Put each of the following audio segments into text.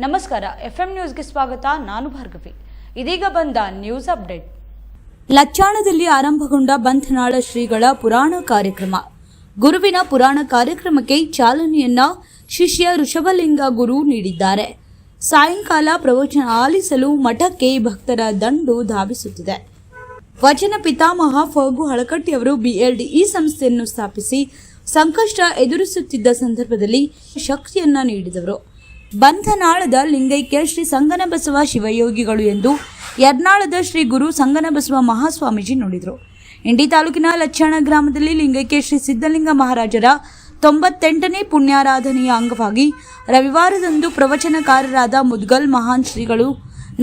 ನಮಸ್ಕಾರ, ಎಫ್ಎಂ ನ್ಯೂಸ್ಗೆ ಸ್ವಾಗತ. ನಾನು ಭಾರ್ಗವಿ. ಇದೀಗ ಬಂದ ನ್ಯೂಸ್ ಅಪ್ಡೇಟ್. ಲಚ್ಚಾಣದಲ್ಲಿ ಆರಂಭಗೊಂಡ ಬಂಧನಾಳ ಶ್ರೀಗಳ ಪುರಾಣ ಕಾರ್ಯಕ್ರಮ. ಗುರುವಿನ ಪುರಾಣ ಕಾರ್ಯಕ್ರಮಕ್ಕೆ ಚಾಲನೆಯನ್ನ ಶಿಷ್ಯ ಋಷಭಲಿಂಗ ಗುರು ನೀಡಿದ್ದಾರೆ. ಸಾಯಂಕಾಲ ಪ್ರವಚನ ಆಲಿಸಲು ಮಠಕ್ಕೆ ಭಕ್ತರ ದಂಡು ಧಾವಿಸುತ್ತಿದೆ. ವಚನ ಪಿತಾಮಹ ಫಗು ಹಳಕಟ್ಟಿಯವರು BLDE ಸಂಸ್ಥೆಯನ್ನು ಸ್ಥಾಪಿಸಿ ಸಂಕಷ್ಟ ಎದುರಿಸುತ್ತಿದ್ದ ಸಂದರ್ಭದಲ್ಲಿ ಶಕ್ತಿಯನ್ನ ನೀಡಿದವರು. ಬಂಧನಾಳದ ಲಿಂಗೈಕ್ಯ ಶ್ರೀ ಸಂಗನಬಸವ ಶಿವಯೋಗಿಗಳು ಎಂದು ಯರ್ನಾಳದ ಶ್ರೀ ಗುರು ಸಂಗನಬಸವ ಮಹಾಸ್ವಾಮೀಜಿ ನುಡಿದರು. ಇಂಡಿ ತಾಲೂಕಿನ ಲಚ್ಚಾಣ ಗ್ರಾಮದಲ್ಲಿ ಲಿಂಗೈಕ್ಯ ಶ್ರೀ ಸಿದ್ದಲಿಂಗ ಮಹಾರಾಜರ 98ನೇ ಪುಣ್ಯಾರಾಧನೆಯ ಅಂಗವಾಗಿ ರವಿವಾರದಂದು ಪ್ರವಚನಕಾರರಾದ ಮುದ್ಗಲ್ ಮಹಾನ್ ಶ್ರೀಗಳು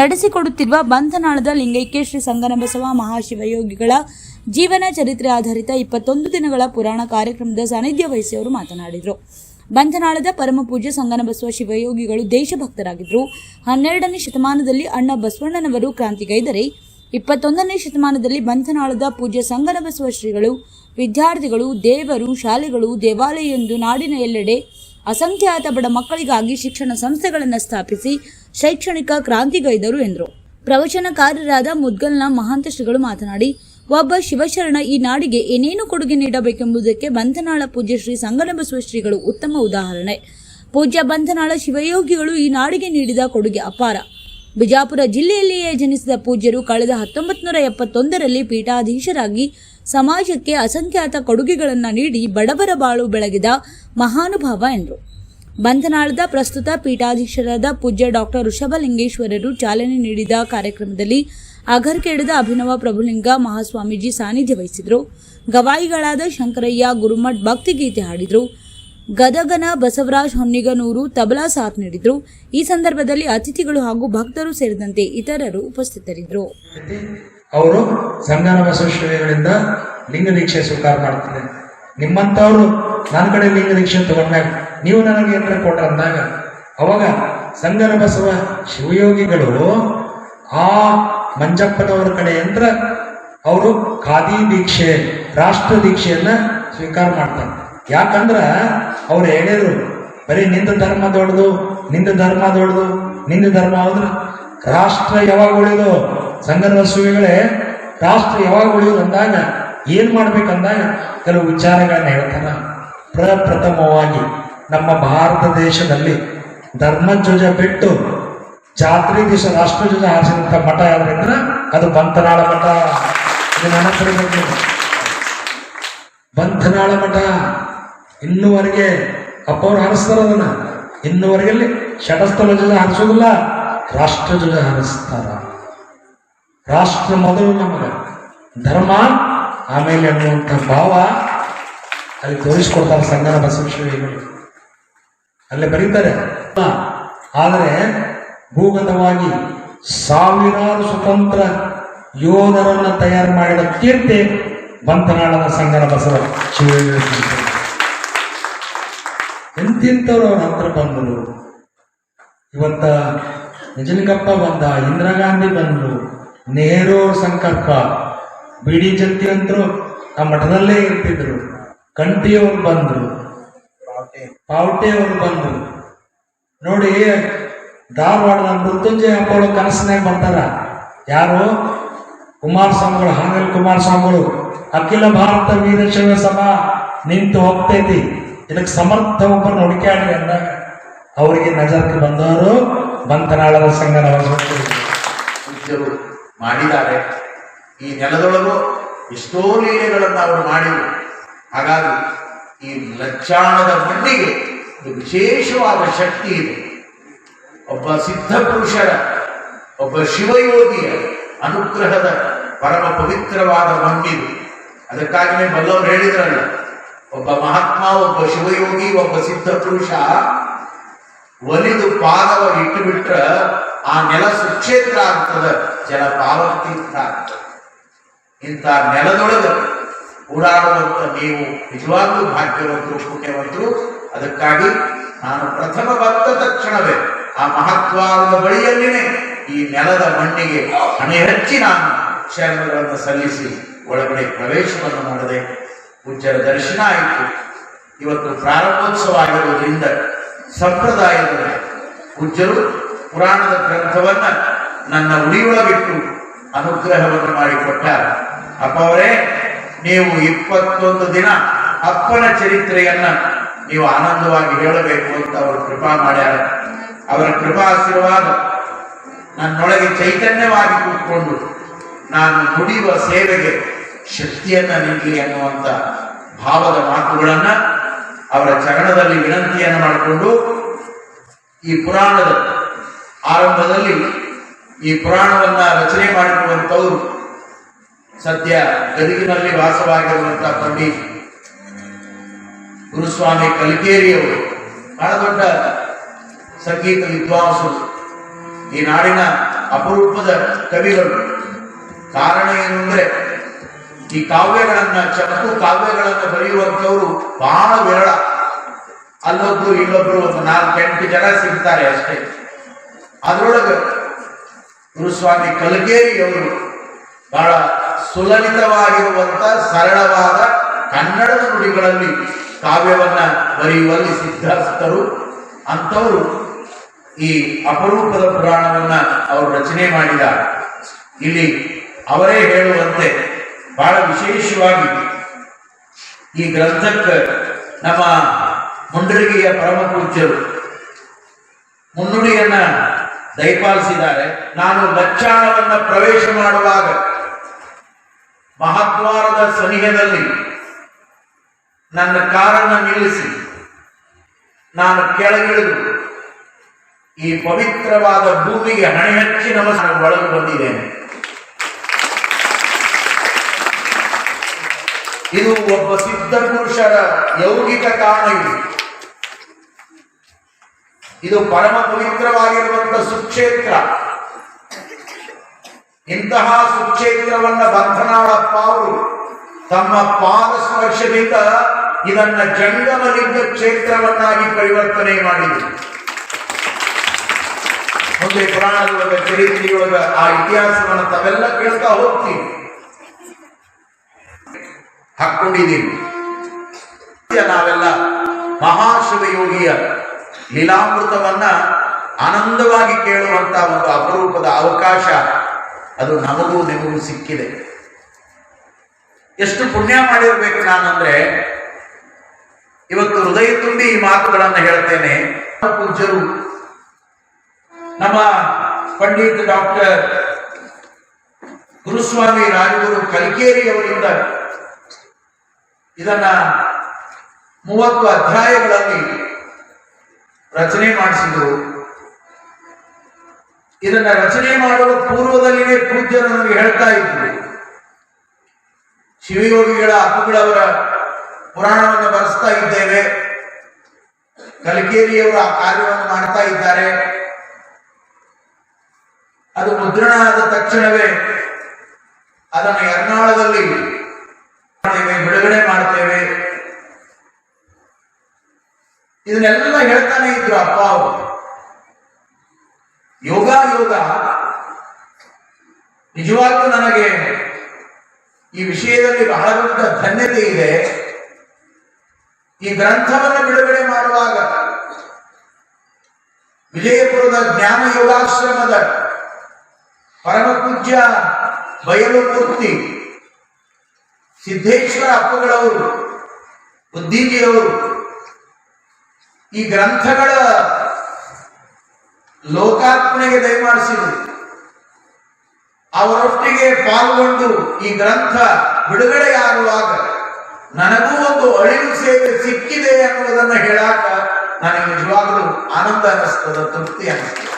ನಡೆಸಿಕೊಡುತ್ತಿರುವ ಬಂಧನಾಳದ ಲಿಂಗೈಕ್ಯ ಶ್ರೀ ಸಂಗನಬಸವ ಮಹಾಶಿವಯೋಗಿಗಳ ಜೀವನ ಚರಿತ್ರೆ ಆಧಾರಿತ 21 ದಿನಗಳ ಪುರಾಣ ಕಾರ್ಯಕ್ರಮದ ಸಾನ್ನಿಧ್ಯ ವಹಿಸಿ ಅವರು ಮಾತನಾಡಿದರು. ಬಂಧನಾಳದ ಪರಮ ಪೂಜ್ಯ ಸಂಗನಬಸವ ಶಿವಯೋಗಿಗಳು ದೇಶಭಕ್ತರಾಗಿದ್ದರು. 12ನೇ ಶತಮಾನದಲ್ಲಿ ಅಣ್ಣ ಬಸವಣ್ಣನವರು ಕ್ರಾಂತಿಗೈದರೆ 21ನೇ ಶತಮಾನದಲ್ಲಿ ಬಂಧನಾಳದ ಪೂಜ್ಯ ಸಂಗನಬಸವ ಶ್ರೀಗಳು ವಿದ್ಯಾರ್ಥಿಗಳು, ದೇವರು, ಶಾಲೆಗಳು, ದೇವಾಲಯ ಎಂದು ನಾಡಿನ ಎಲ್ಲೆಡೆ ಅಸಂಖ್ಯಾತ ಬಡ ಮಕ್ಕಳಿಗಾಗಿ ಶಿಕ್ಷಣ ಸಂಸ್ಥೆಗಳನ್ನು ಸ್ಥಾಪಿಸಿ ಶೈಕ್ಷಣಿಕ ಕ್ರಾಂತಿಗೈದರು ಎಂದರು. ಪ್ರವಚನಕಾರರಾದ ಮುದ್ಗಲ್ನ ಮಹಾಂತ ಶ್ರೀಗಳು ಮಾತನಾಡಿ, ಒಬ್ಬ ಶಿವಶರಣ ಈ ನಾಡಿಗೆ ಏನೇನು ಕೊಡುಗೆ ನೀಡಬೇಕೆಂಬುದಕ್ಕೆ ಬಂಧನಾಳ ಪೂಜ್ಯ ಶ್ರೀ ಸಂಗನಬಸವ ಶ್ರೀಗಳು ಉತ್ತಮ ಉದಾಹರಣೆ. ಪೂಜ್ಯ ಬಂಧನಾಳ ಶಿವಯೋಗಿಗಳು ಈ ನಾಡಿಗೆ ನೀಡಿದ ಕೊಡುಗೆ ಅಪಾರ. ಬಿಜಾಪುರ ಜಿಲ್ಲೆಯಲ್ಲಿಯೇ ಜನಿಸಿದ ಪೂಜ್ಯರು ಕಳೆದ 1971ರಲ್ಲಿ ಪೀಠಾಧೀಶರಾಗಿ ಸಮಾಜಕ್ಕೆ ಅಸಂಖ್ಯಾತ ಕೊಡುಗೆಗಳನ್ನು ನೀಡಿ ಬಡವರ ಬಾಳು ಬೆಳಗಿದ ಮಹಾನುಭಾವ ಎಂದರು. ಬಂಧನಾಳದ ಪ್ರಸ್ತುತ ಪೀಠಾಧೀಶರಾದ ಪೂಜ್ಯ ಡಾಕ್ಟರ್ ಋಷಭಲಿಂಗೇಶ್ವರರು ಚಾಲನೆ ನೀಡಿದ ಕಾರ್ಯಕ್ರಮದಲ್ಲಿ ಅಗರ್ಕೆಡದ ಅಭಿನವ ಪ್ರಭುಲಿಂಗ ಮಹಾಸ್ವಾಮೀಜಿ ಸಾನ್ನಿಧ್ಯ ವಹಿಸಿದರು. ಗವಾಯಿಗಳಾದ ಶಂಕರಯ್ಯ ಗುರುಮಠ್ ಭಕ್ತಿಗೀತೆ ಹಾಡಿದರು. ಗದಗನ ಬಸವರಾಜ್ ಹೊನ್ನಿಗನೂರು ತಬಲಾ ಸಾಥ್ ನೀಡಿದರು. ಈ ಸಂದರ್ಭದಲ್ಲಿ ಅತಿಥಿಗಳು ಹಾಗೂ ಭಕ್ತರು ಸೇರಿದಂತೆ ಇತರರು ಉಪಸ್ಥಿತರಿದ್ದರು. ಅವರು ಸಂಗನಬಸವ ಶ್ರೀಗಳಿಂದ ಲಿಂಗ ದೀಕ್ಷೆ ಸ್ವೀಕಾರ ಮಾಡ್ತಾರೆ. ನಿಮ್ಮಂತವ್ರು ನನ್ನ ಕಡೆ ಲಿಂಗ ದೀಕ್ಷೆ ತಗೊಂಡಾಗ ನೀವು ನನಗೆ ಏನಾರ ಕೊಟ್ರ ಅಂದಾಗ ಅವಾಗ ಸಂಗನಬಸವ ಶಿವಯೋಗಿಗಳು ಆ ಮಂಜಪ್ಪನವರ ಕಡೆಯಿಂದ ಅವರು ಖಾದಿ ದೀಕ್ಷೆ, ರಾಷ್ಟ್ರ ದೀಕ್ಷೆಯನ್ನ ಸ್ವೀಕಾರ ಮಾಡ್ತಾರೆ. ಯಾಕಂದ್ರ ಅವ್ರು ಹೇಳಿದ್ರು, ಬರೀ ನಿಂದ ಧರ್ಮ ದೊಡ್ಡದು, ನಿಂದ ಧರ್ಮ ದೊಡ್ಡದು, ನಿಂದ ಧರ್ಮ ಹೋದ್ರ ರಾಷ್ಟ್ರ ಯಾವಾಗ ಉಳಿದು, ಸಂಗನಬಸವಿಗಳೇ ರಾಷ್ಟ್ರ ಯಾವಾಗ ಉಳಿಯೋದು ಅಂದಾಗ ಏನ್ ಮಾಡ್ಬೇಕಂದಾಗ ಕೆಲವು ವಿಚಾರಗಳನ್ನ ಹೇಳ್ತಾರ. ಪ್ರಪ್ರಥಮವಾಗಿ ನಮ್ಮ ಭಾರತ ದೇಶದಲ್ಲಿ ಧರ್ಮಧ್ವಜ ಬಿಟ್ಟು ಜಾತ್ರೆ ದಿವಸ ರಾಷ್ಟ್ರಧ್ವಜ ಹಾರಿಸಿದಂತ ಮಠ ಯಾವ್ದಂದ್ರೆ ಅದು ಬಂಧನಾಳ ಮಠ. ಇದು ನೆನಪಿರಬೇಕು. ಬಂಧನಾಳ ಮಠ ಇನ್ನೂವರೆಗೆ ಅಪ್ಪವ್ರು ಹಾರಿಸ್ತಾರ. ಅದನ್ನ ಇನ್ನೂವರೆಗೆ ಶಟಸ್ಥಲ ಧ್ವಜ ಹಾರಿಸೋದಿಲ್ಲ, ರಾಷ್ಟ್ರಧ್ವಜ ಹಾರಿಸ್ತಾರ. ರಾಷ್ಟ್ರ ಮೊದಲು, ನಮಗ ಧರ್ಮ ಆಮೇಲೆ ಅನ್ನುವಂಥ ಭಾವ ಅಲ್ಲಿ ತೋರಿಸ್ಕೊಡ್ತಾರೆ ಸಂಗನಬಸವ ಶ್ರೀಗಳು. ಅಲ್ಲೇ ಬರೀತಾರೆ. ಆದರೆ ಭೂಗತವಾಗಿ ಸಾವಿರಾರು ಸ್ವತಂತ್ರ ಯೋಧರನ್ನ ತಯಾರು ಮಾಡಿದ ಕೀರ್ತಿ ಬಂಧನಾಳದ ಸಂಗನಬಸವ ಶಿವಯೋಗಿಗಳು. ಎಂತಿಂತವ್ರು ಅವ್ರ ಹತ್ರ ಬಂದರು. ಇವತ್ತ ನಿಜಲಿಂಗಪ್ಪ ಬಂದ, ಇಂದಿರಾ ಗಾಂಧಿ ಬಂದರು, ನೆಹರು ಸಂಕಲ್ಪ, ಬಿಡಿ ಜತ್ತಿ ಅಂತರು ಆ ಮಠದಲ್ಲೇ ಇರ್ತಿದ್ರು. ಕಂಠಿಯವರು ಬಂದರು, ಪಾವಟೆಯವರು ಬಂದರು. ನೋಡಿ, ಧಾರವಾಡದ ಮೃತ್ಯುಂಜಯ ಅಪ್ಪಳು ಕನಸಿನಾಗ ಬರ್ತಾರ. ಯಾರು? ಕುಮಾರಸ್ವಾಮಿಗಳು, ಹಾಂಗಲ್ ಕುಮಾರಸ್ವಾಮಿಗಳು. ಅಖಿಲ ಭಾರತ ವೀರಶೈವ ಸಭಾ ನಿಂತು ಹೋಗ್ತೈತಿ, ಇದಕ್ಕೆ ಸಮರ್ಥ ಒಬ್ಬರನ್ನ ಹುಡುಕಾಡಿ ಅಂದಾಗ ಅವರಿಗೆ ನಜರ್ಗೆ ಬಂದವರು ಬಂಧನಾಳದ ಸಂಗನಬಸವ ಪೂಜ್ಯರು ಮಾಡಿದ್ದಾರೆ. ಈ ನೆಲದೊಳಗೂ ಎಷ್ಟೋ ಲೀಲೆಗಳನ್ನು ಅವರು ಮಾಡಿದರು. ಹಾಗಾಗಿ ಈ ಲಚ್ಚಾಣದ ಮಣ್ಣಿಗೆ ವಿಶೇಷವಾದ ಶಕ್ತಿ ಇದೆ. ಒಬ್ಬ ಸಿದ್ಧ ಪುರುಷರ, ಒಬ್ಬ ಶಿವಯೋಗಿಯ ಅನುಗ್ರಹದ ಪರಮ ಪವಿತ್ರವಾದ ಮಣ್ಣಿದು. ಅದಕ್ಕಾಗಿಯೇ ಬಲ್ಲವರು ಹೇಳಿದ್ರಲ್ಲ, ಒಬ್ಬ ಮಹಾತ್ಮ, ಒಬ್ಬ ಶಿವಯೋಗಿ, ಒಬ್ಬ ಸಿದ್ಧ ಪುರುಷ ಒಲಿದು ಪಾದವ ಇಟ್ಟು ಬಿಟ್ರ ಆ ನೆಲ ಸುಕ್ಷೇತ್ರ ಆಗ್ತದ, ಜಲ ಪಾವತೀರ್ಥ ಆಗ್ತದೆ. ಇಂಥ ನೆಲದೊಳಗೆ ಓಡಾಡುವಂತ ನೀವು ನಿಜವಾಗ್ಲೂ ಭಾಗ್ಯವಂತರು, ಪುಣ್ಯವಂತರು. ಅದಕ್ಕಾಗಿ ನಾನು ಪ್ರಥಮ ಬಂದ ತಕ್ಷಣವೇ ಆ ಮಹತ್ವಾದ ಬಳಿಯಲ್ಲಿನೇ ಈ ನೆಲದ ಮಣ್ಣಿಗೆ ಹಣೆ ಹಚ್ಚಿ ನಾನು ಶರಣಗಳನ್ನು ಸಲ್ಲಿಸಿ ಒಳಗಡೆ ಪ್ರವೇಶವನ್ನು ಮಾಡದೆ ಪೂಜ್ಯರ ದರ್ಶನ ಆಯಿತು. ಇವತ್ತು ಪ್ರಾರಂಭೋತ್ಸವ ಆಗಿರುವುದರಿಂದ ಸಂಪ್ರದಾಯದ ಪೂಜ್ಯರು ಪುರಾಣದ ಗ್ರಂಥವನ್ನ ನನ್ನ ಉಳಿಯೊಳಗಿಟ್ಟು ಅನುಗ್ರಹವನ್ನು ಮಾಡಿಕೊಟ್ಟಾರ. ಅಪ್ಪ ಅವರೇ, ನೀವು 21 ದಿನ ಅಪ್ಪನ ಚರಿತ್ರೆಯನ್ನ ನೀವು ಆನಂದವಾಗಿ ಹೇಳಬೇಕು ಅಂತ ಅವರು ಕೃಪಾ ಮಾಡ್ಯಾರ. ಅವರ ಕೃಪಾ ಆಶೀರ್ವಾದ ನನ್ನೊಳಗೆ ಚೈತನ್ಯವಾಗಿ ಕೂತ್ಕೊಂಡು ನಾನು ದುಡಿಯುವ ಸೇವೆಗೆ ಶಕ್ತಿಯನ್ನ ನೀಡಲಿ ಅನ್ನುವಂಥ ಭಾವದ ಮಾತುಗಳನ್ನ ಅವರ ಚರಣದಲ್ಲಿ ವಿನಂತಿಯನ್ನು ಮಾಡಿಕೊಂಡು ಈ ಪುರಾಣದ ಆರಂಭದಲ್ಲಿ ಈ ಪುರಾಣವನ್ನ ರಚನೆ ಮಾಡಿರುವಂಥವರು ಸದ್ಯ ಗದಗಿನಲ್ಲಿ ವಾಸವಾಗಿರುವಂತಹ ಪಂಡಿತ್ ಗುರುಸ್ವಾಮಿ ಕಲಿಕೇರಿಯವರು ಬಹಳ ದೊಡ್ಡ ಸಂಗೀತ ವಿದ್ವಾಂಸರು, ಈ ನಾಡಿನ ಅಪರೂಪದ ಕವಿಗಳು. ಕಾರಣ ಏನು ಅಂದ್ರೆ ಈ ಕಾವ್ಯಗಳನ್ನ ಚಮಕು ಕಾವ್ಯಗಳನ್ನ ಬರೆಯುವಂಥವ್ರು ಬಹಳ ವಿರಳ. ಅಲ್ಲೊಬ್ರು ಇಲ್ಲೊಬ್ರು ಒಂದು 4-8 ಜನ ಸಿಗ್ತಾರೆ ಅಷ್ಟೇ. ಅದರೊಳಗೆ ಗುರುಸ್ವಾಮಿ ಕಲಗೇರಿಯವರು ಬಹಳ ಸುಲಲಿತವಾಗಿರುವಂತ ಸರಳವಾದ ಕನ್ನಡದ ನುಡಿಗಳಲ್ಲಿ ಕಾವ್ಯವನ್ನ ಬರೆಯುವಲ್ಲಿ ಸಿದ್ಧಸ್ಥರು. ಅಂಥವರು ಈ ಅಪರೂಪದ ಪುರಾಣವನ್ನ ಅವರು ರಚನೆ ಮಾಡಿದ್ದಾರೆ. ಇಲ್ಲಿ ಅವರೇ ಹೇಳುವಂತೆ ಬಹಳ ವಿಶೇಷವಾಗಿ ಈ ಗ್ರಂಥಕ್ಕೆ ನಮ್ಮ ಮುಂಡರಗಿಯ ಪರಮ ಪೂಜ್ಯರು ಮುನ್ನುಡಿಯನ್ನ ದಯಪಾಲಿಸಿದ್ದಾರೆ. ನಾನು ಲಕ್ಷಾಣವನ್ನ ಪ್ರವೇಶ ಮಾಡುವಾಗ ಮಹಾದ್ವಾರದ ಸನಿಹದಲ್ಲಿ ನನ್ನ ಕಾರನ್ನು ನಿಲ್ಲಿಸಿ ನಾನು ಕೆಳಗಿಳಿದು ಈ ಪವಿತ್ರವಾದ ಭೂಮಿಗೆ ಹಣೆ ಹಚ್ಚಿ ನಮಸ್ಕಾರ ಒಳಗೆ ಬಂದಿದ್ದೇನೆ. ಇದು ಒಬ್ಬ ಸಿದ್ಧ ಪುರುಷರ ಯೌಗಿಕ ಕಾರಣ. ಇದು ಪರಮ ಪವಿತ್ರವಾಗಿರುವಂತಹ ಸುಕ್ಷೇತ್ರ. ಇಂತಹ ಸುಕ್ಷೇತ್ರವನ್ನ ಬಂಧನಾಳಪ್ಪ ಅವರು ತಮ್ಮ ಪಾದ ಸ್ಪರ್ಶದಿಂದ ಇದನ್ನ ಜಂಗಮಲಿಂಗ ಕ್ಷೇತ್ರವನ್ನಾಗಿ ಪರಿವರ್ತನೆ ಮಾಡಿದರು. ಮುಂದೆ ಪುರಾಣದೊಳಗ ಚರಿತ್ರೆಯೊಳಗ ಆ ಇತಿಹಾಸವನ್ನು ತಾವೆಲ್ಲ ಕೇಳ್ತಾ ಹೋಗ್ತೀವಿ, ಹಾಕೊಂಡಿದ್ದೀವಿ. ನಾವೆಲ್ಲ ಮಹಾಶಿವಯೋಗಿಯ ಲೀಲಾಮೃತವನ್ನ ಆನಂದವಾಗಿ ಕೇಳುವಂತಹ ಒಂದು ಅಪರೂಪದ ಅವಕಾಶ ಅದು ನಮಗೂ ನಿಮಗೂ ಸಿಕ್ಕಿದೆ. ಎಷ್ಟು ಪುಣ್ಯ ಮಾಡಿರ್ಬೇಕು ನಾನಂದ್ರೆ, ಇವತ್ತು ಹೃದಯ ತುಂಬಿ ಈ ಮಾತುಗಳನ್ನು ಹೇಳ್ತೇನೆ. ಪೂಜ್ಯರು ನಮ್ಮ ಪಂಡಿತ್ ಡಾಕ್ಟರ್ ಗುರುಸ್ವಾಮಿ ರಾಜಗುರು ಕಲಿಕೇರಿಯವರಿಂದ ಇದನ್ನ 30 ಅಧ್ಯಾಯಗಳಲ್ಲಿ ರಚನೆ ಮಾಡಿಸಿದ್ರು. ಇದನ್ನ ರಚನೆ ಮಾಡುವ ಪೂರ್ವದಲ್ಲಿನೇ ಪೂಜ್ಯರು ನಮಗೆ ಹೇಳ್ತಾ ಇದ್ರು, ಶಿವಯೋಗಿಗಳ ಅಪ್ಪುಗಳವರ ಪುರಾಣವನ್ನು ಬರೆಸ್ತಾ ಇದ್ದೇವೆ, ಕಲಿಕೇರಿಯವರು ಆ ಕಾರ್ಯವನ್ನು ಮಾಡ್ತಾ ಇದ್ದಾರೆ. ಅದು ಮುದ್ರಣ ಆದ ತಕ್ಷಣವೇ ಅದನ್ನು ಎರ್ನಾಳದಲ್ಲಿ ಬಿಡುಗಡೆ ಮಾಡ್ತೇವೆ. ಇದನ್ನೆಲ್ಲ ಹೇಳ್ತಾನೆ ಇದ್ರು ಅಪ್ಪ ಅವರು. ಯೋಗ ನಿಜವಾಗ್ಲೂ ನನಗೆ ಈ ವಿಷಯದಲ್ಲಿ ಬಹಳ ದೊಡ್ಡ ಧನ್ಯತೆ ಇದೆ. ಈ ಗ್ರಂಥವನ್ನು ಬಿಡುಗಡೆ ಮಾಡುವಾಗ ವಿಜಯಪುರದ ಜ್ಞಾನ ಯೋಗಾಶ್ರಮದ ಪರಮ ಪೂಜ್ಯ ಬಯಲು ಮೂರ್ತಿ ಸಿದ್ದೇಶ್ವರ ಅಪ್ಪಗಳವರು, ಬುದ್ಧಿಜಿಯವರು ಈ ಗ್ರಂಥಗಳ ಲೋಕಾರ್ಪಣೆಗೆ ದಯಮಾಡಿಸಿದರು. ಅವರೊಟ್ಟಿಗೆ ಪಾಲ್ಗೊಂಡು ಈ ಗ್ರಂಥ ಬಿಡುಗಡೆಯಾಗುವಾಗ ನನಗೂ ಒಂದು ಅಳಿವು ಸೇವೆ ಸಿಕ್ಕಿದೆ ಅನ್ನುವುದನ್ನು ಹೇಳಾಕ ನನಗೆ ನಿಜವಾಗಲೂ ಆನಂದ ಅನ್ನಿಸ್ತದ, ತೃಪ್ತಿ ಅನ್ನಿಸ್ತದೆ.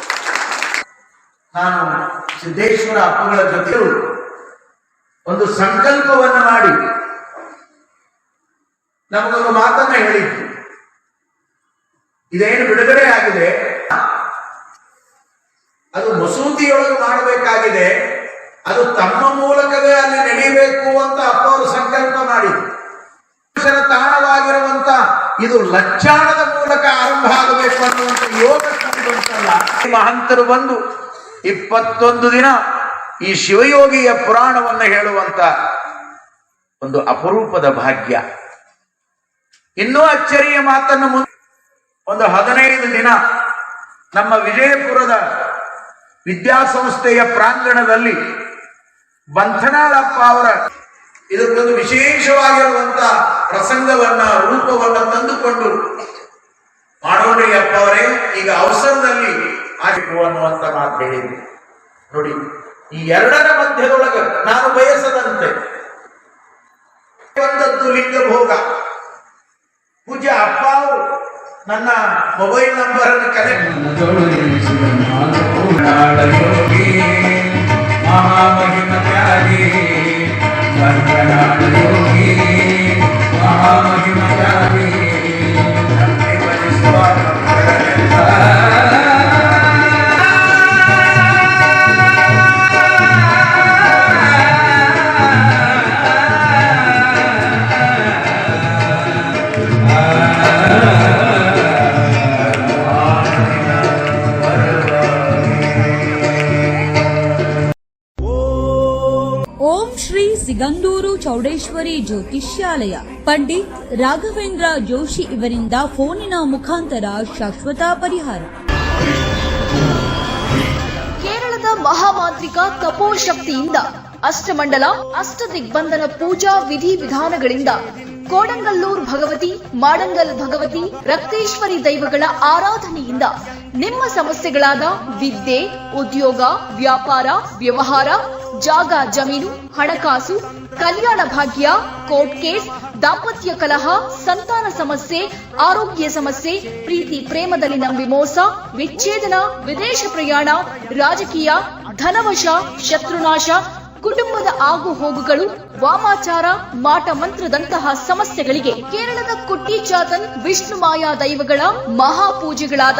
ನಾನು ಸಿದ್ದೇಶ್ವರ ಅಪ್ಪಗಳ ಜೊತೆ ಒಂದು ಸಂಕಲ್ಪವನ್ನು ಮಾಡಿ ನಮಗೊಂದು ಮಾತನ್ನ ಹೇಳಿದ್ದು, ಇದೇನು ಬಿಡುಗಡೆ ಆಗಿದೆ ಅದು ಮಸೂತಿಯೊಳಗೆ ಮಾಡಬೇಕಾಗಿದೆ, ಅದು ತಮ್ಮ ಮೂಲಕವೇ ಅಲ್ಲಿ ನಡೀಬೇಕು ಅಂತ ಅಪ್ಪ ಅವರು ಸಂಕಲ್ಪ ಮಾಡಿದ್ರು. ತಾಣವಾಗಿರುವಂತ ಇದು ಲಕ್ಷಾಣದ ಮೂಲಕ ಆರಂಭ ಆಗಬೇಕು ಅನ್ನುವಂಥ ಯೋಗ ಬಂತಲ್ಲ. ಮಹಂತರು ಬಂದು 21 ದಿನ ಈ ಶಿವಯೋಗಿಯ ಪುರಾಣವನ್ನು ಹೇಳುವಂತ ಒಂದು ಅಪರೂಪದ ಭಾಗ್ಯ. ಇನ್ನೂ ಅಚ್ಚರಿಯ ಮಾತನ್ನು ಒಂದು 15 ದಿನ ನಮ್ಮ ವಿಜಯಪುರದ ವಿದ್ಯಾಸಂಸ್ಥೆಯ ಪ್ರಾಂಗಣದಲ್ಲಿ ಬಂಥನಾಳಪ್ಪ ಅವರ ಇದಕ್ಕೊಂದು ವಿಶೇಷವಾಗಿರುವಂತ ಪ್ರಸಂಗವನ್ನ ರೂಪವನ್ನ ತಂದುಕೊಂಡು ಮಾಡೋಣ್ರಿ ಅಪ್ಪ ಅವರೇ, ಈಗ ಅವಸರದಲ್ಲಿ ಆಗಬೇಕು ಅನ್ನುವಂತ ಮಾತು ಹೇಳಿದ್ರು. ನೋಡಿ, ಈ ಎರಡರ ಮಧ್ಯದೊಳಗೆ ನಾನು ಬಯಸದಂತೆ ಒಂದದ್ದು ಲಿಂಗ ಭೋಗ. ಪೂಜ್ಯ ಅಪ್ಪ ಅವರು ನನ್ನ ಮೊಬೈಲ್ ನಂಬರ್ ಅನ್ನು ಕನೆಕ್ಟ್ ಓಂ ಶ್ರೀ ಸಿಗಂದೂರು ಚೌಡೇಶ್ವರಿ ಜ್ಯೋತಿಷ್ಯಾಲಯ ಪಂಡಿತ್ ರಾಘವೇಂದ್ರ ಜೋಶಿ ಇವರಿಂದ ಫೋನಿನ ಮುಖಾಂತರ ಶಾಶ್ವತ ಪರಿಹಾರ. ಕೇರಳದ ಮಹಾಮಾಂತ್ರಿಕ ತಪೋಶಕ್ತಿಯಿಂದ ಅಷ್ಟಮಂಡಲ ಅಷ್ಟದಿಗ್ಬಂಧನ ಪೂಜಾ ವಿಧಿ ವಿಧಾನಗಳಿಂದ ಕೋಡಂಗಲ್ಲೂರ್ ಭಗವತಿ, ಮಾಡಂಗಲ್ ಭಗವತಿ, ರಕ್ತೇಶ್ವರಿ ದೈವಗಳ ಆರಾಧನೆಯಿಂದ ನಿಮ್ಮ ಸಮಸ್ಯೆಗಳಾದ ವಿದ್ಯೆ, ಉದ್ಯೋಗ, ವ್ಯಾಪಾರ, ವ್ಯವಹಾರ, ಜಾಗ ಜಮೀನು, ಹಣಕಾಸು, ಕಲ್ಯಾಣ ಭಾಗ್ಯ, ಕೋರ್ಟ್ ಕೇಸ್, ದಾಂಪತ್ಯ ಕಲಹ, ಸಂತಾನ ಸಮಸ್ಯೆ, ಆರೋಗ್ಯ ಸಮಸ್ಯೆ, ಪ್ರೀತಿ ಪ್ರೇಮದಲ್ಲಿನ ವಿಮೋಸ, ವಿಚ್ಛೇದನ, ವಿದೇಶ ಪ್ರಯಾಣ, ರಾಜಕೀಯ, ಧನವಶ, ಶತ್ರುನಾಶ, ಕುಟುಂಬದ ಆಗು ಹೋಗುಗಳು, ವಾಮಾಚಾರ, ಮಾಟ ಮಂತ್ರದಂತಹ ಸಮಸ್ಯೆಗಳಿಗೆ ಕೇರಳದ ಕುಟ್ಟಿ ಚಾತನ್ ವಿಷ್ಣು ಮಾಯಾ ದೈವಗಳ ಮಹಾಪೂಜೆಗಳಾದ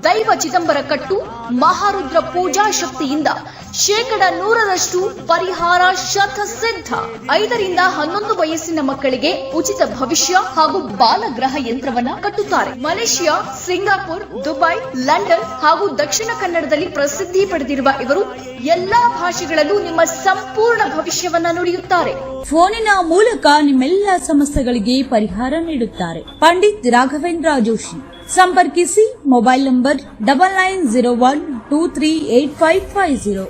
ದೈವ ಚಿದಂಬರ ಕಟ್ಟು, ಮಹಾರುದ್ರ ಪೂಜಾ ಶಕ್ತಿಯಿಂದ 100% ಪರಿಹಾರ ಶತಸಿದ್ಧ. 5 ರಿಂದ 11 ವಯಸ್ಸಿನ ಮಕ್ಕಳಿಗೆ ಉಚಿತ ಭವಿಷ್ಯ ಹಾಗೂ ಬಾಲಗ್ರಹ ಯಂತ್ರವನ್ನ ಕಟ್ಟುತ್ತಾರೆ. ಮಲೇಷಿಯಾ, ಸಿಂಗಾಪುರ್, ದುಬೈ, ಲಂಡನ್ ಹಾಗೂ ದಕ್ಷಿಣ ಕನ್ನಡದಲ್ಲಿ ಪ್ರಸಿದ್ಧಿ ಪಡೆದಿರುವ ಇವರು ಎಲ್ಲಾ ಭಾಷೆಗಳಲ್ಲೂ ನಿಮ್ಮ ಸಂಪೂರ್ಣ ಭವಿಷ್ಯವನ್ನ ನುಡಿಯುತ್ತಾರೆ. ಫೋನಿನ ಮೂಲಕ ನಿಮ್ಮೆಲ್ಲ ಸಮಸ್ಯೆಗಳಿಗೆ ಪರಿಹಾರ ನೀಡುತ್ತಾರೆ. ಪಂಡಿತ್ ರಾಘವೇಂದ್ರ ಜೋಶಿ. ಸಂಪರ್ಕಿಸಿ. Mobile number 9901238550.